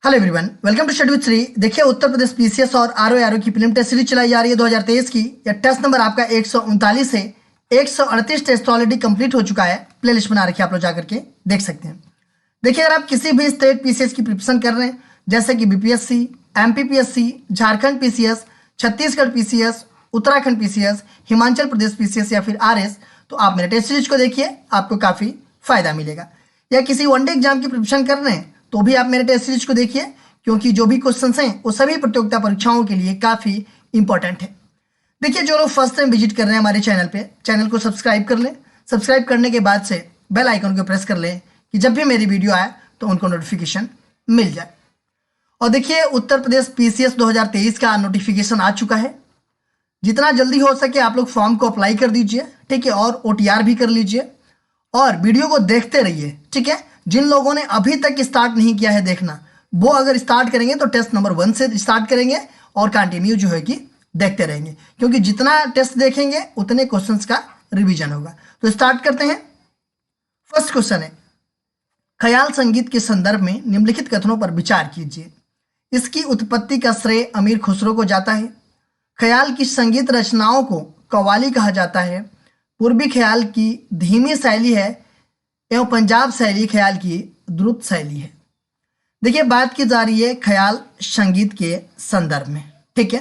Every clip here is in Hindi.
Hello everyone, welcome to study with Shri. देखिए, उत्तर प्रदेश पीसीएस और आरओ की प्रीलिम टेस्ट सीरीज चलाई जा रही है 2023 की। यह टेस्ट नंबर आपका 139 है। 138 टेस्ट ऑलरेडी कंप्लीट हो चुका है। प्लेलिस्ट बना रखी है, आप लोग जाकर के देख सकते हैं। देखिए, अगर आप किसी भी स्टेट पीसीएस की प्रिपरेशन कर रहे हैं, जैसे कि BPSC, MPPSC, Jharkhand PCS, Chhattisgarh PCS, Uttarakhand PCS, Himachal Pradesh PCS या फिर आरएस, तो आप मेरे टेस्ट सीरीज को देखिए, आपको काफ़ी फायदा मिलेगा। या किसी वनडे एग्जाम की प्रिपरेशन कर रहे हैं तो भी आप मेरे टेस्ट सीरीज को देखिए, क्योंकि जो भी क्वेश्चंस हैं वो सभी प्रतियोगिता परीक्षाओं के लिए काफ़ी इंपॉर्टेंट है। देखिए, जो लोग फर्स्ट टाइम विजिट कर रहे हैं हमारे चैनल पे, चैनल को सब्सक्राइब कर लें। सब्सक्राइब करने के बाद से बेल आइकन को प्रेस कर लें कि जब भी मेरी वीडियो आए तो उनको नोटिफिकेशन मिल जाए। और देखिए, उत्तर प्रदेश पीसीएस 2023 का नोटिफिकेशन आ चुका है। जितना जल्दी हो सके आप लोग फॉर्म को अप्लाई कर दीजिए, ठीक है, और OTR भी कर लीजिए और वीडियो को देखते रहिए, ठीक है। जिन लोगों ने अभी तक स्टार्ट नहीं किया है देखना, वो अगर स्टार्ट करेंगे तो टेस्ट नंबर 1 से स्टार्ट करेंगे और कंटिन्यू जो है कि देखते रहेंगे, क्योंकि जितना टेस्ट देखेंगे उतने क्वेश्चंस का रिवीजन होगा। तो स्टार्ट करते हैं। फर्स्ट क्वेश्चन है, ख्याल संगीत के संदर्भ में निम्नलिखित कथनों पर विचार कीजिए। इसकी उत्पत्ति का श्रेय अमीर खुसरो को जाता है। ख्याल की संगीत रचनाओं को कव्वाली कहा जाता है। पूर्वी ख्याल की धीमी शैली है एवं पंजाब शैली ख्याल की द्रुत शैली है। देखिए, बात की जा रही है ख्याल संगीत के संदर्भ में, ठीक है।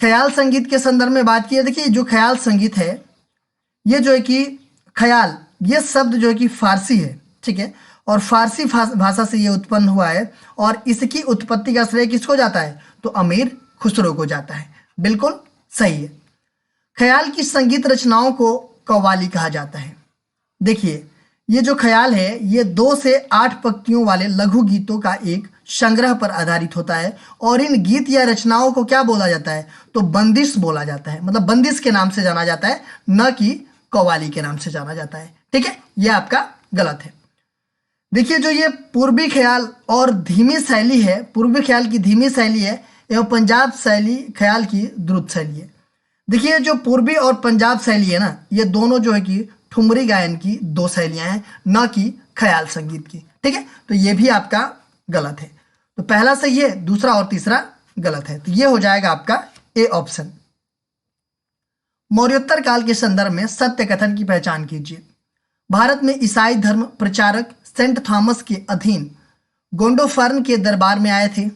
ख्याल संगीत के संदर्भ में बात की है। देखिए, जो ख्याल संगीत है, ये जो है कि ख्याल, ये शब्द जो है कि फारसी है, ठीक है, और फारसी भाषा से ये उत्पन्न हुआ है और इसकी उत्पत्ति का श्रेय किसको जाता है? तो अमीर खुसरो को जाता है। बिल्कुल सही है। ख्याल की संगीत रचनाओं को कव्वाली कहा जाता है। देखिए, ये जो ख्याल है ये 2 से 8 पंक्तियों वाले लघु गीतों का एक संग्रह पर आधारित होता है और इन गीत या रचनाओं को क्या बोला जाता है? तो बंदिश बोला जाता है। मतलब बंदिश के नाम से जाना जाता है, न कि कव्वाली के नाम से जाना जाता है, ठीक है। ये आपका गलत है। देखिए, जो ये पूर्वी ख्याल और धीमी शैली है, पूर्वी ख्याल की धीमी शैली है एवं पंजाब शैली ख्याल की द्रुत शैली है। देखिए, जो पूर्वी और पंजाब शैली है ना, ये दोनों जो है कि ठुमरी गायन की 2 शैलियां हैं, न कि ख्याल संगीत की, ठीक है। तो ये भी आपका गलत है। तो पहला सही है, दूसरा और तीसरा गलत है। तो ये हो जाएगा आपका ए ऑप्शन। मौर्योत्तर काल के संदर्भ में सत्य कथन की पहचान कीजिए। भारत में ईसाई धर्म प्रचारक सेंट थॉमस के अधीन गोंडोफर्न के दरबार में आए थे।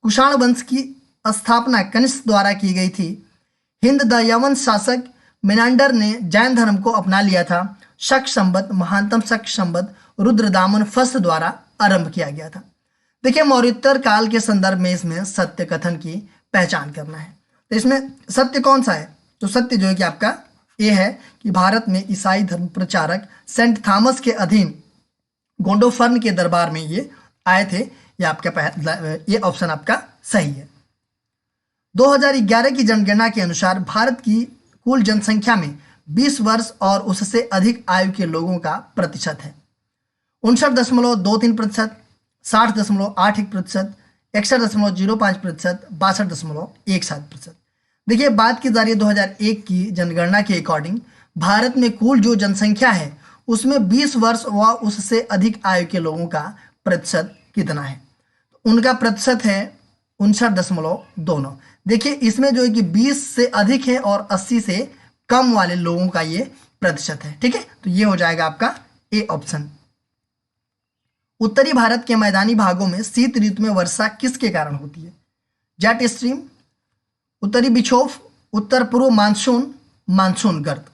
कुषाण वंश की स्थापना कनिष्क द्वारा की गई थी। हिंद द यवन शासक मेनांडर ने जैन धर्म को अपना लिया था। शक संवत, महानतम शक संवत रुद्रदामन फस्त द्वारा आरंभ किया गया था। देखिए, मौर्योत्तर काल के संदर्भ में इसमें सत्य कथन की पहचान करना है। तो इसमें सत्य कौन सा है? तो सत्य जो है कि आपका ये है कि भारत में ईसाई धर्म प्रचारक सेंट थॉमस के अधीन गोंडोफर्न के दरबार में ये आए थे। ये आपका ये ऑप्शन आपका सही है। 2011 की जनगणना के अनुसार भारत की कुल जनसंख्या में 20 वर्ष और उससे अधिक आयु के लोगों का प्रतिशत है 59.23%, 60.81%, 61.05%, 62.17%। देखिए, बात की जा रही है 2001 की जनगणना के अकॉर्डिंग भारत में कुल जो जनसंख्या है उसमें 20 वर्ष व उससे अधिक आयु के लोगों का प्रतिशत कितना है? तो उनका प्रतिशत है 59.29। देखिए, इसमें जो है कि 20 से अधिक है और 80 से कम वाले लोगों का ये प्रतिशत है, ठीक है। तो ये हो जाएगा आपका ए ऑप्शन। उत्तरी भारत के मैदानी भागों में शीत ऋतु में वर्षा किसके कारण होती है? जेट स्ट्रीम, उत्तरी विक्षोभ, उत्तर पूर्व मानसून, मानसून गर्त।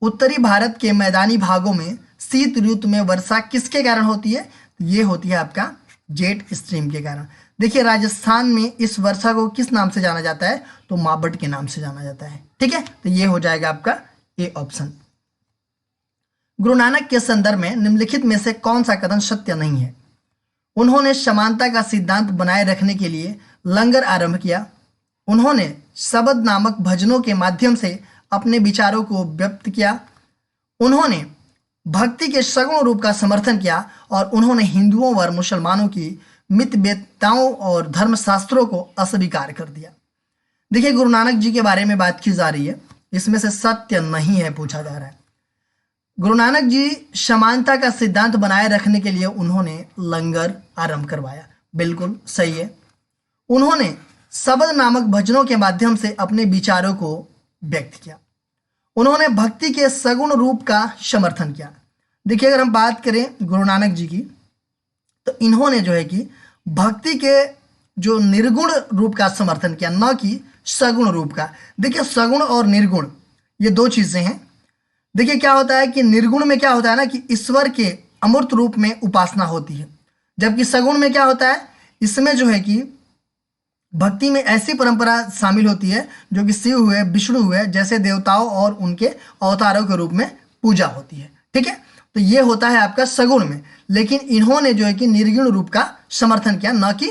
उत्तरी भारत के मैदानी भागों में शीत ऋतु में वर्षा किसके कारण होती है? ये होती है आपका जेट स्ट्रीम के कारण। देखिए, राजस्थान में इस वर्षा को किस नाम से जाना जाता है? तो मावठ के नाम से जाना जाता है, ठीक है। तो ये हो जाएगा आपका ए ऑप्शन। गुरु नानक के संदर्भ में निम्नलिखित में से कौन सा कथन सत्य नहीं है? उन्होंने समानता का सिद्धांत बनाए रखने के लिए लंगर आरंभ किया। उन्होंने शबद नामक भजनों के माध्यम से अपने विचारों को व्यक्त किया। उन्होंने भक्ति के सगुण रूप का समर्थन किया और उन्होंने हिंदुओं और मुसलमानों की मितव्यताओं और धर्मशास्त्रों को अस्वीकार कर दिया। देखिए, गुरु नानक जी के बारे में बात की जा रही है, इसमें से सत्य नहीं है पूछा जा रहा है। गुरु नानक जी समानता का सिद्धांत बनाए रखने के लिए उन्होंने लंगर आरंभ करवाया। बिल्कुल सही है। उन्होंने शबद नामक भजनों के माध्यम से अपने विचारों को व्यक्त किया। उन्होंने भक्ति के सगुण रूप का समर्थन किया। देखिए, अगर हम बात करें गुरु नानक जी की, तो इन्होंने जो है कि भक्ति के जो निर्गुण रूप का समर्थन किया, न कि सगुण रूप का। देखिए, सगुण और निर्गुण ये दो चीजें हैं। देखिए, क्या होता है कि निर्गुण में क्या होता है ना कि ईश्वर के अमूर्त रूप में उपासना होती है, जबकि सगुण में क्या होता है, इसमें जो है कि भक्ति में ऐसी परंपरा शामिल होती है जो कि शिव हुए, विष्णु हुए जैसे देवताओं और उनके अवतारों के रूप में पूजा होती है। ठीक है, तो ये होता है आपका सगुण में। लेकिन इन्होंने जो है कि निर्गुण रूप का समर्थन किया, न कि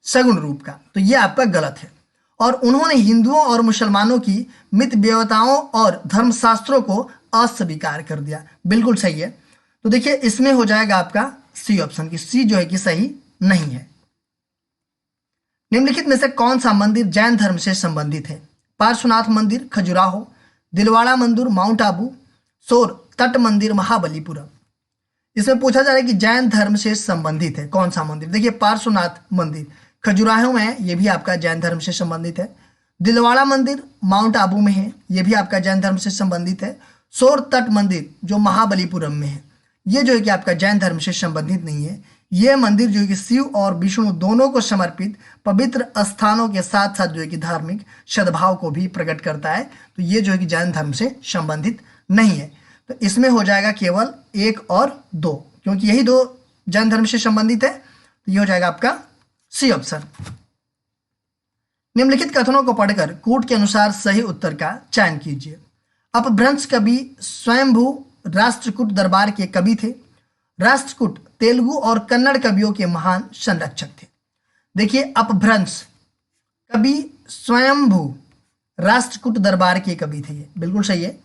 सगुण रूप का, तो ये आपका गलत है। और उन्होंने हिंदुओं और मुसलमानों की मित देवताओं और धर्मशास्त्रों को अस्वीकार कर दिया। बिल्कुल सही है। तो देखिए, इसमें हो जाएगा आपका सी ऑप्शन की सी जो है कि सही नहीं है। निम्नलिखित में से कौन सा मंदिर जैन धर्म से संबंधित है? पार्श्वनाथ मंदिर खजुराहो, दिलवाड़ा मंदिर माउंट आबू, सोर तट मंदिर महाबलीपुरम। इसमें पूछा जा रहा है कि जैन धर्म से संबंधित है कौन सा मंदिर। देखिए, पार्श्वनाथ मंदिर खजुराहो में है, ये भी आपका जैन धर्म से संबंधित है। दिलवाड़ा मंदिर माउंट आबू में है, ये भी आपका जैन धर्म से संबंधित है। सोर तट मंदिर जो महाबलीपुरम में है, ये जो है कि आपका जैन धर्म से संबंधित नहीं है। ये मंदिर जो है कि शिव और विष्णु दोनों को समर्पित पवित्र स्थानों के साथ साथ जो है कि धार्मिक सद्भाव को भी प्रकट करता है। तो ये जो है कि जैन धर्म से संबंधित नहीं है। तो इसमें हो जाएगा केवल 1 और 2, क्योंकि यही दो जैन धर्म से संबंधित है। तो ये हो जाएगा आपका सी ऑप्शन। निम्नलिखित कथनों को पढ़कर कूट के अनुसार सही उत्तर का चयन कीजिए। अपभ्रंश कवि स्वयंभू राष्ट्रकूट दरबार के कवि थे। राष्ट्रकूट तेलुगु और कन्नड़ कवियों के महान संरक्षक थे। देखिए, अपभ्रंश कवि स्वयंभू राष्ट्रकूट दरबार के कवि थे, ये बिल्कुल सही है।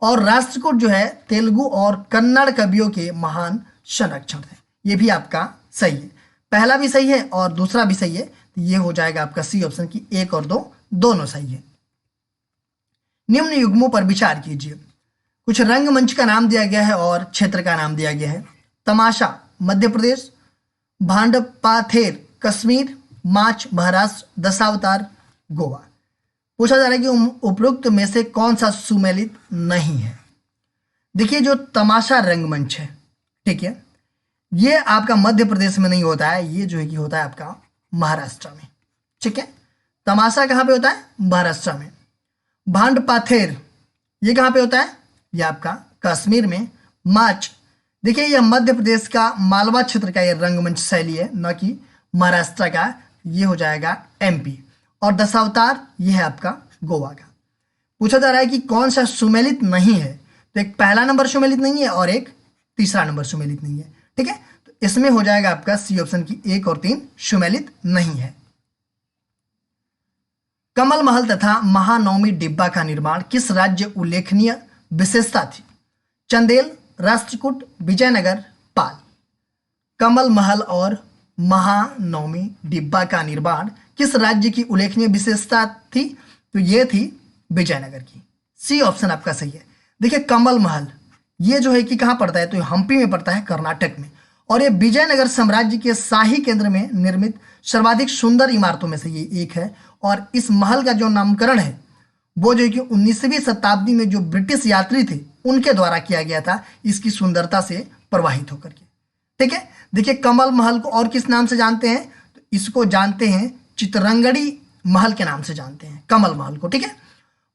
और राष्ट्रकूट जो है तेलुगु और कन्नड़ कवियों के महान संरक्षक थे, ये भी आपका सही है। पहला भी सही है और दूसरा भी सही है। तो ये हो जाएगा आपका सी ऑप्शन की 1 और 2 दोनों सही है। निम्न युग्मों पर विचार कीजिए। कुछ रंगमंच का नाम दिया गया है और क्षेत्र का नाम दिया गया है। तमाशा मध्य प्रदेश, भांडपाथेर कश्मीर, माच महाराष्ट्र, दशावतार गोवा। पूछा जा रहा है कि उपरोक्त में से कौन सा सुमेलित नहीं है। देखिए, जो तमाशा रंगमंच है, ठीक है, ये आपका मध्य प्रदेश में नहीं होता है, ये जो है कि होता है आपका महाराष्ट्र में। ठीक है, तमाशा कहाँ पे होता है? महाराष्ट्र में। भांडपाथेर ये कहाँ पे होता है? ये आपका कश्मीर में। माच देखिए, यह मध्य प्रदेश का मालवा क्षेत्र का ये रंगमंच शैली है, न कि महाराष्ट्र का। ये हो जाएगा एमपी। और दशावतार ये है आपका गोवा का। पूछा जा रहा है कि कौन सा सुमेलित नहीं है, तो एक पहला नंबर सुमेलित नहीं है और एक तीसरा नंबर सुमेलित नहीं है। ठीक है, तो इसमें हो जाएगा आपका सी ऑप्शन की 1 और 3 सुमेलित नहीं है। कमल महल तथा महानवमी डिब्बा का निर्माण किस राज्य उल्लेखनीय विशेषता थी? चंदेल, राष्ट्रकूट, विजयनगर, पाल। कमल महल और महानवमी डिब्बा का निर्माण किस राज्य की उल्लेखनीय विशेषता थी? तो ये थी विजयनगर की। सी ऑप्शन आपका सही है। देखिए, कमल महल ये जो है कि कहाँ पड़ता है? तो हम्पी में पड़ता है, कर्नाटक में। और ये विजयनगर साम्राज्य के शाही केंद्र में निर्मित सर्वाधिक सुंदर इमारतों में से ये एक है। और इस महल का जो नामकरण है वो जो है कि 19वीं शताब्दी में जो ब्रिटिश यात्री थे उनके द्वारा किया गया था, इसकी सुंदरता से प्रभावित होकर के। ठीक है, देखिए, कमल महल को और किस नाम से जानते हैं? तो इसको जानते हैं चितरंगड़ी महल के नाम से जानते हैं, कमल महल को। ठीक है,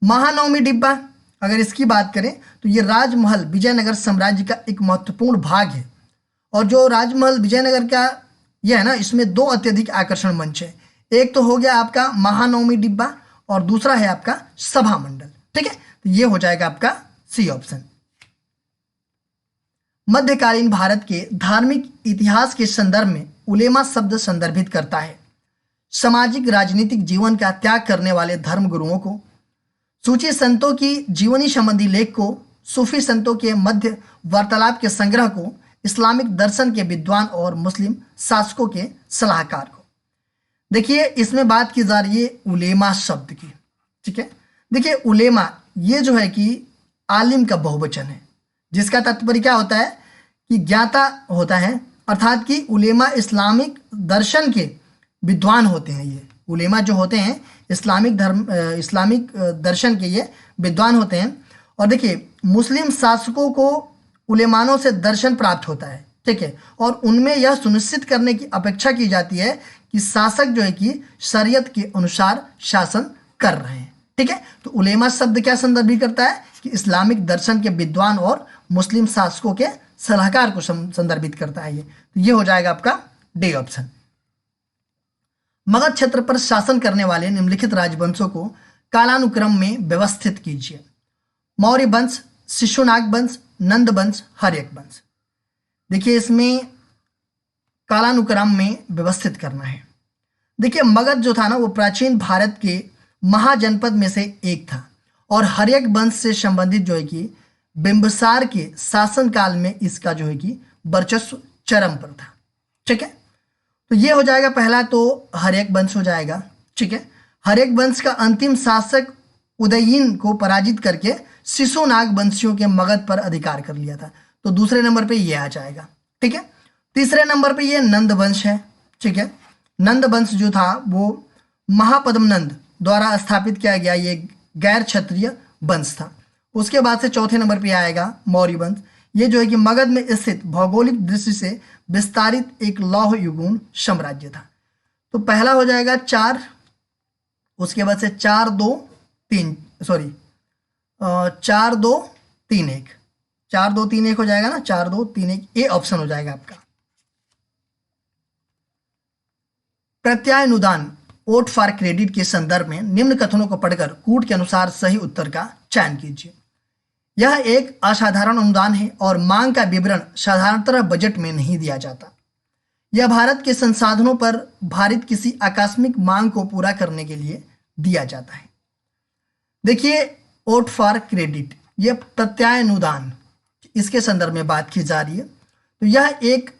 महानवमी डिब्बा अगर इसकी बात करें तो ये राजमहल विजयनगर साम्राज्य का एक महत्वपूर्ण भाग है। और जो राजमहल विजयनगर का ये है ना, इसमें 2 अत्यधिक आकर्षण मंच है। एक तो हो गया आपका महानवमी डिब्बा और दूसरा है आपका सभा मंडल। ठीक है, तो ये हो जाएगा आपका सी ऑप्शन। मध्यकालीन भारत के धार्मिक इतिहास के संदर्भ में उलेमा शब्द संदर्भित करता है सामाजिक राजनीतिक जीवन का त्याग करने वाले धर्म गुरुओं को, सूची संतों की जीवनी संबंधी लेख को, सूफी संतों के मध्य वार्तालाप के संग्रह को, इस्लामिक दर्शन के विद्वान और मुस्लिम शासकों के सलाहकार को। देखिए, इसमें बात की जा रही है उलेमा शब्द की। ठीक है, देखिए, उलेमा ये जो है कि आलिम का बहुवचन है, जिसका तात्पर्य क्या होता है कि ज्ञाता होता है, अर्थात कि उलेमा इस्लामिक दर्शन के विद्वान होते हैं। ये उलेमा जो होते हैं इस्लामिक दर्शन के ये विद्वान होते हैं। और देखिए मुस्लिम शासकों को उलेमानों से दर्शन प्राप्त होता है, ठीक है, और उनमें यह सुनिश्चित करने की अपेक्षा की जाती है कि शासक जो है कि शरीयत के अनुसार शासन कर रहे हैं, ठीक है। तो उलेमा शब्द क्या संदर्भित करता है कि इस्लामिक दर्शन के विद्वान और मुस्लिम शासकों के सलाहकार को संदर्भित करता है। ये हो जाएगा आपका डी ऑप्शन। मगध क्षेत्र पर शासन करने वाले निम्नलिखित राजवंशों को कालानुक्रम में व्यवस्थित कीजिए। मौर्य वंश, शिशुनाग वंश, नंद वंश, हर्यक वंश। देखिए इसमें कालानुक्रम में व्यवस्थित करना है। देखिए मगध जो था ना वो प्राचीन भारत के महाजनपद में से एक था और हर्यक वंश से संबंधित जो है कि बिंबिसार के शासनकाल में इसका जो है कि वर्चस्व चरम पर था, ठीक है। तो ये हो जाएगा पहला, तो हर्यक वंश हो जाएगा, ठीक है। हर्यक वंश का अंतिम शासक उदयीन को पराजित करके शिशुनाग वंशियों के मगध पर अधिकार कर लिया था। तो दूसरे नंबर पे ये आ जाएगा, ठीक है। तीसरे नंबर पे ये नंद वंश है, ठीक है। नंद वंश जो था वो महापद्मनंद द्वारा स्थापित किया गया ये गैर क्षत्रिय वंश था। उसके बाद से चौथे नंबर पे आएगा मौर्य वंश। ये जो है कि मगध में स्थित भौगोलिक दृष्टि से विस्तारित एक लौह युगून साम्राज्य था। तो पहला हो जाएगा 4, उसके बाद से 4 2 3 सॉरी 4 2 3 1 4 2 3 1 हो जाएगा ना, 4 2 3 1 ए ऑप्शन हो जाएगा आपका। प्रत्यानुदान वोट फॉर क्रेडिट के संदर्भ में निम्न कथनों को पढ़कर कूट के अनुसार सही उत्तर का चयन कीजिए। यह एक असाधारण अनुदान है और मांग का विवरण साधारणतः बजट में नहीं दिया जाता। यह भारत के संसाधनों पर भारित किसी आकस्मिक मांग को पूरा करने के लिए दिया जाता है। देखिए वोट फॉर क्रेडिट, यह प्रत्यानुदान, इसके संदर्भ में बात की जा रही है। तो यह एक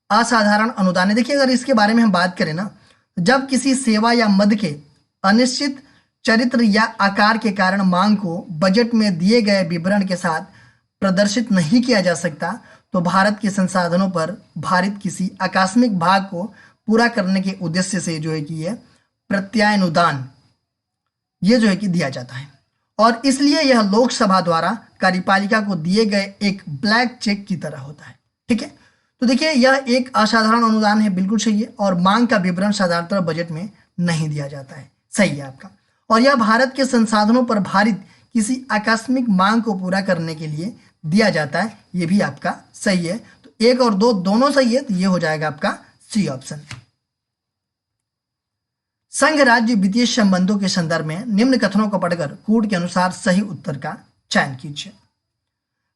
असाधारण अनुदान है। देखिए अगर इसके बारे में हम बात करें ना, जब किसी सेवा या मद के अनिश्चित चरित्र या आकार के कारण मांग को बजट में दिए गए विवरण के साथ प्रदर्शित नहीं किया जा सकता, तो भारत के संसाधनों पर भारित किसी आकस्मिक भाग को पूरा करने के उद्देश्य से जो है कि यह प्रत्यानुदान ये जो है कि दिया जाता है। और इसलिए यह लोकसभा द्वारा कार्यपालिका को दिए गए एक ब्लैंक चेक की तरह होता है, ठीक है। तो देखिए यह एक असाधारण अनुदान है, बिल्कुल सही है। और मांग का विवरण साधारणतः बजट में नहीं दिया जाता है, सही है आपका। और यह भारत के संसाधनों पर भारित किसी आकस्मिक मांग को पूरा करने के लिए दिया जाता है, ये भी आपका सही है। तो 1 और 2 दोनों सही है, तो ये हो जाएगा आपका सी ऑप्शन। संघ राज्य वित्तीय संबंधों के संदर्भ में निम्न कथनों को पढ़कर कूट के अनुसार सही उत्तर का चयन कीजिए।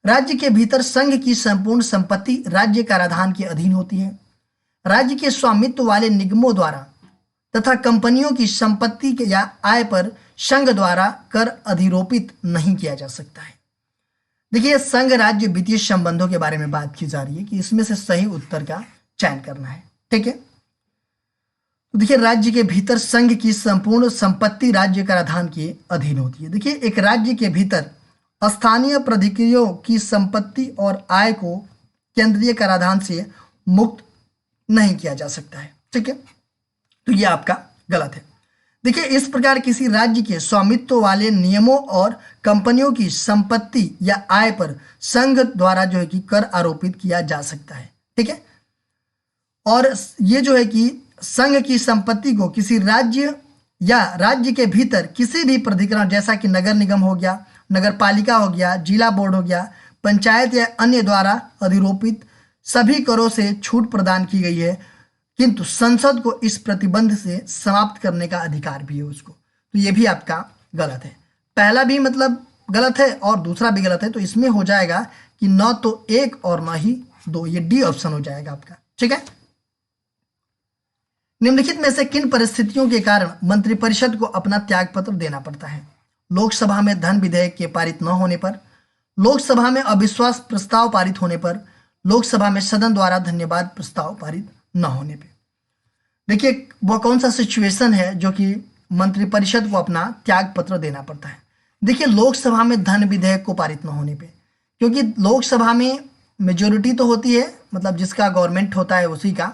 राज्य के भीतर संघ की संपूर्ण संपत्ति राज्य कराधान के अधीन होती है। राज्य के स्वामित्व वाले निगमों द्वारा तथा कंपनियों की संपत्ति या आय पर संघ द्वारा कर अधिरोपित नहीं किया जा सकता है। देखिए संघ राज्य वित्तीय संबंधों के बारे में बात की जा रही है कि इसमें से सही उत्तर का चयन करना है, ठीक है। तो देखिए राज्य के भीतर संघ की संपूर्ण संपत्ति राज्य कराधान के अधीन होती है। देखिए एक राज्य के भीतर स्थानीय प्राधिकारियों की संपत्ति और आय को केंद्रीय कराधान से मुक्त नहीं किया जा सकता है, ठीक है। तो ये आपका गलत है। देखिए इस प्रकार किसी राज्य के स्वामित्व वाले नियमों और कंपनियों की संपत्ति या आय पर संघ द्वारा जो है कि कर आरोपित किया जा सकता है, ठीक है। और ये जो है कि संघ की संपत्ति को किसी राज्य या राज्य के भीतर किसी भी प्राधिकरण जैसा कि नगर निगम हो गया, नगर पालिका हो गया, जिला बोर्ड हो गया, पंचायत या अन्य द्वारा अधिरोपित सभी करों से छूट प्रदान की गई है, किंतु संसद को इस प्रतिबंध से समाप्त करने का अधिकार भी है उसको। तो ये भी आपका गलत है। पहला भी मतलब गलत है और दूसरा भी गलत है। तो इसमें हो जाएगा कि न तो 1 और न ही 2, ये डी ऑप्शन हो जाएगा आपका, ठीक है। निम्नलिखित में से किन परिस्थितियों के कारण मंत्रिपरिषद को अपना त्यागपत्र देना पड़ता है? लोकसभा में धन विधेयक के पारित न होने पर, लोकसभा में अविश्वास प्रस्ताव पारित होने पर, लोकसभा में सदन द्वारा धन्यवाद प्रस्ताव पारित न होने पे। देखिए वो कौन सा सिचुएशन है जो कि मंत्रिपरिषद को अपना त्याग पत्र देना पड़ता है? देखिए लोकसभा में धन विधेयक को पारित न होने पे, क्योंकि लोकसभा में मेजोरिटी तो होती है मतलब जिसका गवर्नमेंट होता है उसी का,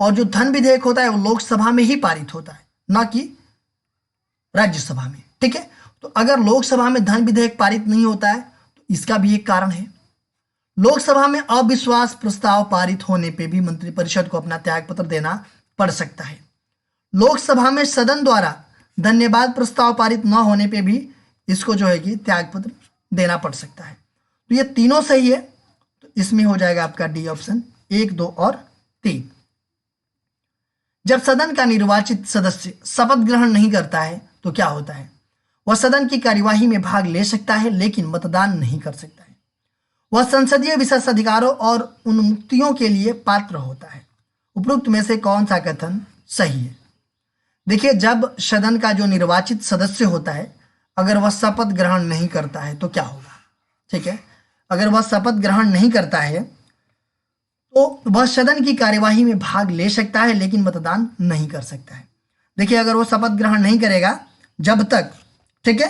और जो धन विधेयक होता है वो लोकसभा में ही पारित होता है, ना कि राज्यसभा में। ठीक है, तो अगर लोकसभा में धन विधेयक पारित नहीं होता है तो इसका भी एक कारण है। लोकसभा में अविश्वास प्रस्ताव पारित होने पे भी मंत्रिपरिषद को अपना त्यागपत्र देना पड़ सकता है। लोकसभा में सदन द्वारा धन्यवाद प्रस्ताव पारित न होने पे भी इसको जो है कि त्यागपत्र देना पड़ सकता है। तो ये तीनों सही है, तो इसमें हो जाएगा आपका डी ऑप्शन 1, 2 और 3। जब सदन का निर्वाचित सदस्य शपथ ग्रहण नहीं करता है तो क्या होता है? वह सदन की कार्यवाही में भाग ले सकता है लेकिन मतदान नहीं कर सकता है। वह संसदीय विशेषाधिकारों और उन्मुक्तियों के लिए पात्र होता है। उपरोक्त में से कौन सा कथन सही है? देखिए, जब सदन का जो निर्वाचित सदस्य होता है अगर वह शपथ ग्रहण नहीं करता है तो क्या होगा? ठीक है, अगर वह शपथ ग्रहण नहीं करता है तो वह सदन की कार्यवाही में भाग ले सकता है लेकिन मतदान नहीं कर सकता है। देखिए, अगर वो शपथ ग्रहण नहीं करेगा जब तक, ठीक है,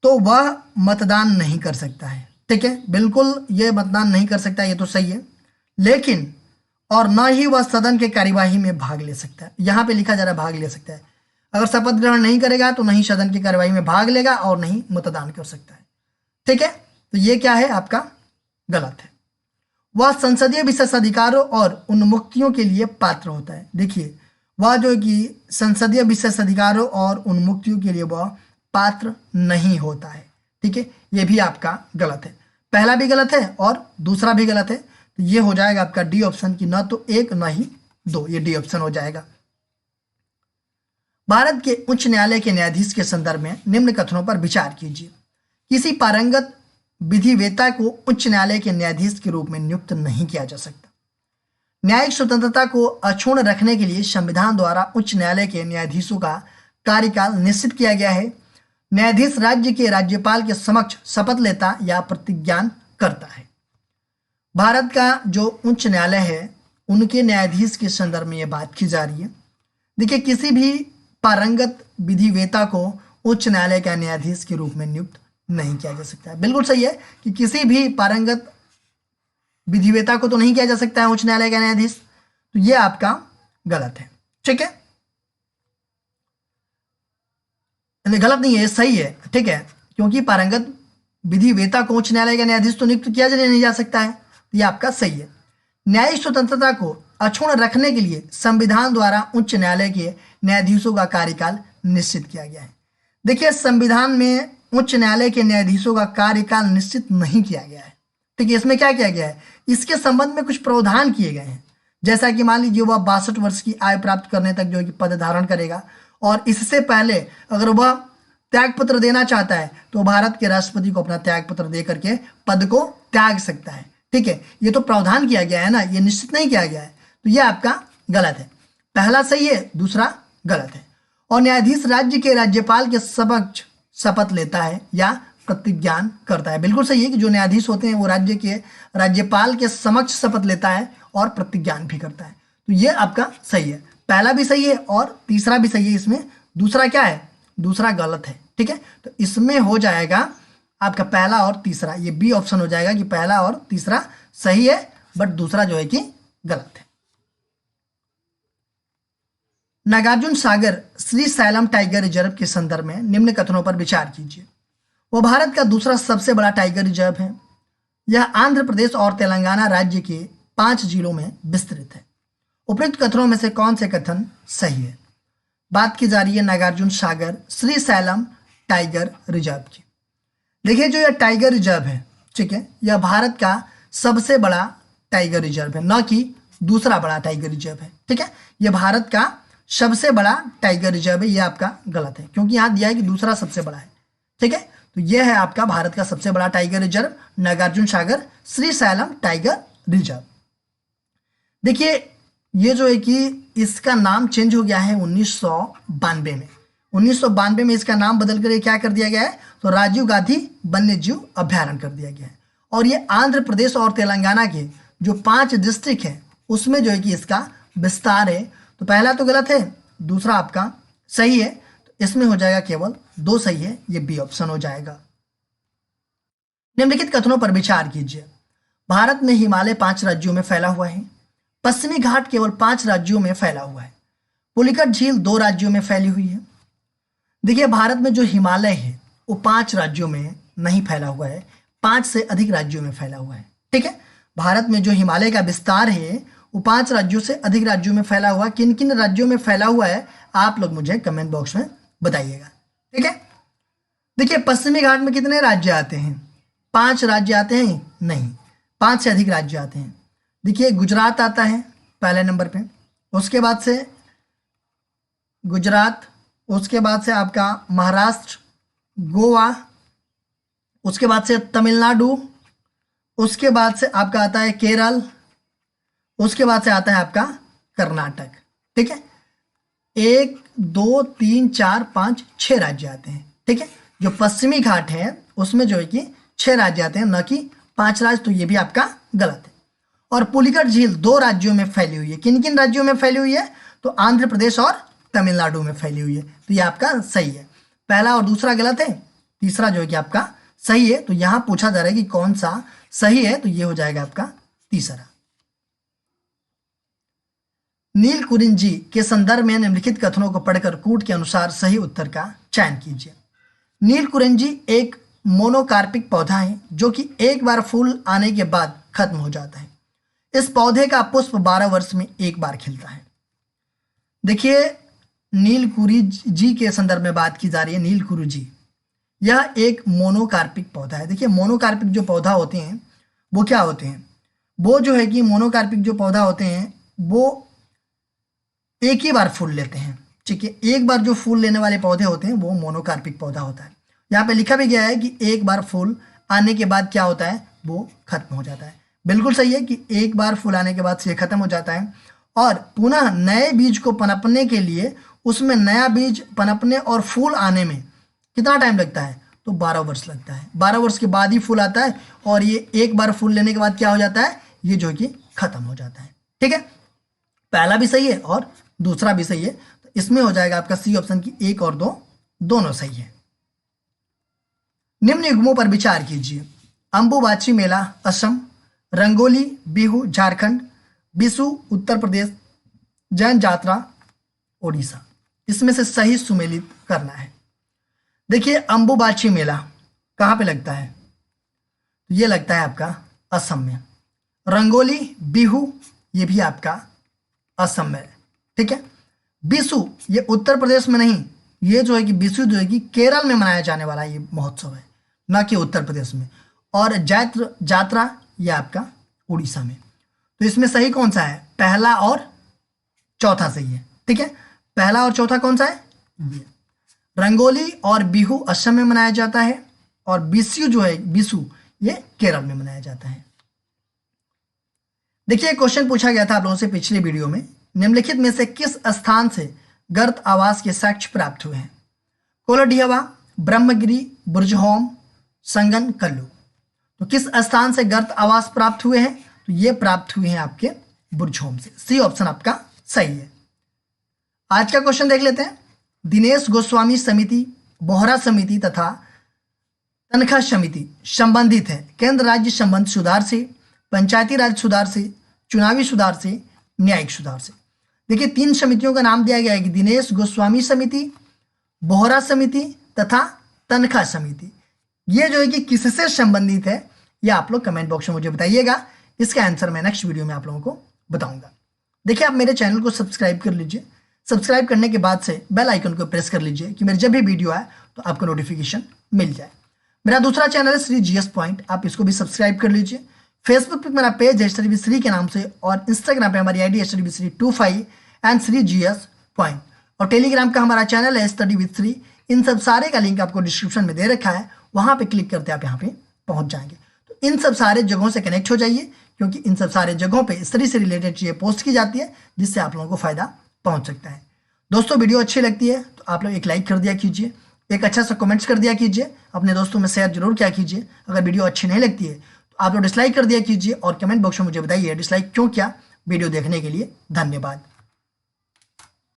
तो वह मतदान नहीं कर सकता है। ठीक है, बिल्कुल ये मतदान नहीं कर सकता, ये तो सही है, लेकिन और न ही वह सदन के कार्यवाही में भाग ले सकता है। यहाँ पे लिखा जा रहा है भाग ले सकता है। अगर शपथ ग्रहण नहीं करेगा तो नहीं सदन की कार्यवाही में भाग लेगा और नहीं मतदान कर सकता है। ठीक है, तो ये क्या है आपका? गलत है। वह संसदीय विशेषाधिकारों और उन्मुक्तियों के लिए पात्र होता है। देखिए, वह जो कि संसदीय विशेषाधिकारों और उन्मुक्तियों के लिए वह पात्र नहीं होता है। ठीक है, ये भी आपका गलत है। पहला भी गलत है और दूसरा भी गलत है, तो ये हो जाएगा आपका डी ऑप्शन की, न तो 1 न ही 2, ये डी ऑप्शन हो जाएगा। भारत के उच्च न्यायालय के न्यायाधीश के संदर्भ में निम्न कथनों पर विचार कीजिए। किसी पारंगत विधिवेता को उच्च न्यायालय के न्यायाधीश के रूप में नियुक्त नहीं किया जा सकता। न्यायिक स्वतंत्रता को अक्षुण्ण रखने के लिए संविधान द्वारा उच्च न्यायालय के न्यायाधीशों का कार्यकाल निश्चित किया गया है। न्यायाधीश राज्य के राज्यपाल के समक्ष शपथ लेता या प्रतिज्ञान करता है। भारत का जो उच्च न्यायालय है उनके न्यायाधीश के संदर्भ में ये बात की जा रही है। देखिए, किसी भी पारंगत विधिवेता को उच्च न्यायालय का न्यायाधीश के रूप में नियुक्त नहीं किया जा सकता है। बिल्कुल सही है कि किसी भी पारंगत विधिवेता को तो नहीं किया जा सकता है उच्च न्यायालय का न्यायाधीश, तो ये आपका गलत है। ठीक है, गलत नहीं है, सही है। ठीक है, क्योंकि पारंगत विधिवेता को उच्च न्यायालय का न्यायाधीश तो नियुक्त किया नहीं जा सकता है, तो ये आपका सही है। न्यायिक स्वतंत्रता को अक्षुण्ण रखने के लिए संविधान द्वारा उच्च न्यायालय के न्यायाधीशों का कार्यकाल निश्चित किया गया है। देखिए, संविधान में उच्च न्यायालय के न्यायाधीशों का कार्यकाल निश्चित नहीं किया गया है। ठीक है, इसमें क्या किया गया है? इसके संबंध में कुछ प्रावधान किए गए हैं, जैसा कि मान लीजिए वह 62 वर्ष की आयु प्राप्त करने तक जो है कि पद धारण करेगा, और इससे पहले अगर वह त्यागपत्र देना चाहता है तो भारत के राष्ट्रपति को अपना त्यागपत्र दे करके पद को त्याग सकता है। ठीक है, ये तो प्रावधान किया गया है ना, ये निश्चित नहीं किया गया है, तो ये आपका गलत है। पहला सही है, दूसरा गलत है। और न्यायाधीश राज्य के राज्यपाल के समक्ष शपथ लेता है या प्रतिज्ञान करता है। बिल्कुल सही है कि जो न्यायाधीश होते हैं वो राज्य के राज्यपाल के समक्ष शपथ लेता है और प्रतिज्ञान भी करता है, तो ये आपका सही है। पहला भी सही है और तीसरा भी सही है। इसमें दूसरा क्या है? दूसरा गलत है। ठीक है, तो इसमें हो जाएगा आपका पहला और तीसरा, ये बी ऑप्शन हो जाएगा कि पहला और तीसरा सही है बट दूसरा जो है कि गलत है। Nagarjuna Sagar Shri slam tiger reserve के संदर्भ में निम्न कथनों पर विचार कीजिए। वह भारत का दूसरा सबसे बड़ा टाइगर रिजर्व है। यह आंध्र प्रदेश और तेलंगाना राज्य के 5 जिलों में विस्तृत है। उपयुक्त कथनों में से कौन से कथन सही है? बात की जा रही है Nagarjuna Sagar Shri slam tiger reserve की। देखिए, जो यह टाइगर रिजर्व है, ठीक है, यह भारत का सबसे बड़ा टाइगर रिजर्व है, न कि दूसरा बड़ा टाइगर रिजर्व है। ठीक है, यह भारत का सबसे बड़ा टाइगर रिजर्व है, यह आपका गलत है क्योंकि यहाँ दिया है कि दूसरा सबसे बड़ा है। ठीक है, तो यह है आपका भारत का सबसे बड़ा tiger reserve Nagarjuna Sagar Shri slam tiger reserve. देखिए, ये जो है कि इसका नाम चेंज हो गया है 1992 में। 1992 में इसका नाम बदल कर क्या कर दिया गया है? तो राजीव गांधी वन्य जीव अभ्यारण्य कर दिया गया है। और ये आंध्र प्रदेश और तेलंगाना के जो 5 डिस्ट्रिक्ट हैं उसमें जो है कि इसका विस्तार है। तो पहला तो गलत है, दूसरा आपका सही है, तो इसमें हो जाएगा केवल 2 सही है, ये बी ऑप्शन हो जाएगा। निम्नलिखित कथनों पर विचार कीजिए। भारत में हिमालय 5 राज्यों में फैला हुआ है। पश्चिमी घाट केवल 5 राज्यों में फैला हुआ है। पुलिकट झील 2 राज्यों में फैली हुई है। देखिए भारत में जो हिमालय है वो 5 राज्यों में नहीं फैला हुआ है, 5 से अधिक राज्यों में फैला हुआ है। ठीक है, भारत में जो हिमालय का विस्तार है वो 5 राज्यों से अधिक राज्यों में फैला हुआ है। किन किन राज्यों में फैला हुआ है आप लोग मुझे कमेंट बॉक्स में बताइएगा। ठीक है, देखिए पश्चिमी घाट में कितने राज्य आते हैं? 5 राज्य आते हैं? नहीं, 5 से अधिक राज्य आते हैं। देखिए गुजरात आता है पहले नंबर पे, उसके बाद से गुजरात, उसके बाद से आपका महाराष्ट्र, गोवा, उसके बाद से तमिलनाडु, उसके बाद से आपका आता है केरल, उसके बाद से आता है आपका कर्नाटक। ठीक है, 1 2 3 4 5 6 राज्य आते हैं। ठीक है, जो पश्चिमी घाट है उसमें जो है कि 6 राज्य आते हैं, न कि 5 राज्य, तो ये भी आपका गलत है। और पुलिकट झील 2 राज्यों में फैली हुई है। किन किन राज्यों में फैली हुई है? तो आंध्र प्रदेश और तमिलनाडु में फैली हुई है, तो ये आपका सही है। पहला और दूसरा गलत है, तीसरा जो है कि आपका सही है। तो यहां पूछा जा रहा है कि कौन सा सही है, तो ये हो जाएगा आपका तीसरा। नील कुरिंजी के संदर्भ में निम्नलिखित कथनों को पढ़कर कूट के अनुसार सही उत्तर का चयन कीजिए। नील कुरिंजी एक मोनोकार्पिक पौधा है जो कि एक बार फूल आने के बाद खत्म हो जाता है। इस पौधे का पुष्प 12 वर्ष में एक बार खिलता है। देखिए नील कुरिंजी के संदर्भ में बात की जा रही है। नील कुरिंजी यह एक मोनोकार्पिक पौधा है। देखिए मोनोकार्पिक जो पौधा होते हैं वो क्या होते हैं? वो जो है कि मोनोकार्पिक जो पौधा होते हैं वो एक ही बार फूल लेते हैं। ठीक है, एक बार जो फूल लेने वाले पौधे होते हैं वो मोनोकार्पिक पौधा होता है। यहाँ पे लिखा भी गया है कि एक बार फूल आने के बाद क्या होता है, वो खत्म हो जाता है। बिल्कुल सही है कि एक बार फूल आने के बाद से खत्म हो जाता है और पुनः नए बीज को पनपने के लिए उसमें नया बीज पनपने और फूल आने में कितना टाइम लगता है? तो 12 वर्ष लगता है। 12 वर्ष के बाद ही फूल आता है और ये एक बार फूल लेने के बाद क्या हो जाता है, ये जो कि खत्म हो जाता है। ठीक है, पहला भी सही है और दूसरा भी सही है, तो इसमें हो जाएगा आपका सी ऑप्शन की 1 और 2 दोनों सही है। निम्न युग्मों पर विचार कीजिए। अंबुबाची मेला असम, रंगोली बिहू झारखंड, बिसु उत्तर प्रदेश, जैन जात्रा ओडिशा। इसमें से सही सुमेलित करना है। देखिए अंबुबाची मेला कहाँ पे लगता है? ये लगता है आपका असम में। रंगोली बिहू ये भी आपका असम में। ठीक है, बिसु ये उत्तर प्रदेश में नहीं, ये जो है कि बिसु जो है कि केरल में मनाया जाने वाला ये महोत्सव है, ना कि उत्तर प्रदेश में। और जैत्र जात्रा ये आपका उड़ीसा में। तो इसमें सही कौन सा है? पहला और चौथा सही है। ठीक है, पहला और चौथा कौन सा है? ये रंगोली और बिहू असम में मनाया जाता है और बिसु जो है बिसु ये केरल में मनाया जाता है। देखिए क्वेश्चन पूछा गया था आप लोगों से पिछले वीडियो में, निम्नलिखित में से किस स्थान से गर्त आवास के साक्ष्य प्राप्त हुए हैं? कोलाडिहवा, ब्रह्मगिरी, बुर्जहोम, संगन, कल्लू। तो किस स्थान से गर्त आवास प्राप्त हुए हैं? तो ये प्राप्त हुए हैं आपके बुर्जहोम से। सी ऑप्शन आपका सही है। आज का क्वेश्चन देख लेते हैं। दिनेश गोस्वामी समिति, बोहरा समिति तथा तनख्वाह समिति संबंधित है केंद्र राज्य संबंध सुधार से, पंचायती राज सुधार से, चुनावी सुधार से, न्यायिक सुधार से। देखिए 3 समितियों का नाम दिया गया है कि दिनेश गोस्वामी समिति, बोहरा समिति तथा तनख्वाह समिति। ये जो है कि किससे संबंधित है ये आप लोग कमेंट बॉक्स में मुझे बताइएगा। इसका आंसर मैं नेक्स्ट वीडियो में आप लोगों को बताऊंगा। देखिए आप मेरे चैनल को सब्सक्राइब कर लीजिए। सब्सक्राइब करने के बाद से बेल आइकन को प्रेस कर लीजिए कि मेरे जब भी वीडियो आए तो आपको नोटिफिकेशन मिल जाए। मेरा दूसरा चैनल है श्री जीएस पॉइंट, आप इसको भी सब्सक्राइब कर लीजिए। फेसबुक पे मेरा पेज है स्टडी विद श्री के नाम से और इंस्टाग्राम पे हमारी आईडी है study with Shri 25 and Shri GS point, और टेलीग्राम का हमारा चैनल है स्टडी विद श्री। इन सब सारे का लिंक आपको डिस्क्रिप्शन में दे रखा है, वहां पे क्लिक करते आप यहाँ पे पहुंच जाएंगे। तो इन सब सारे जगहों से कनेक्ट हो जाइए क्योंकि इन सब सारे जगहों पे स्टडी से रिलेटेड चीजें पोस्ट की जाती है जिससे आप लोगों को फायदा पहुंच सकता है। दोस्तों वीडियो अच्छी लगती है तो आप लोग एक लाइक कर दिया कीजिए, एक अच्छा सा कमेंट्स कर दिया कीजिए, अपने दोस्तों में शेयर जरूर किया कीजिए। अगर वीडियो अच्छी नहीं लगती है तो आप लोग डिसलाइक कर दिया कीजिए और कमेंट बॉक्स में मुझे बताइए डिसलाइक क्यों किया। वीडियो देखने के लिए धन्यवाद।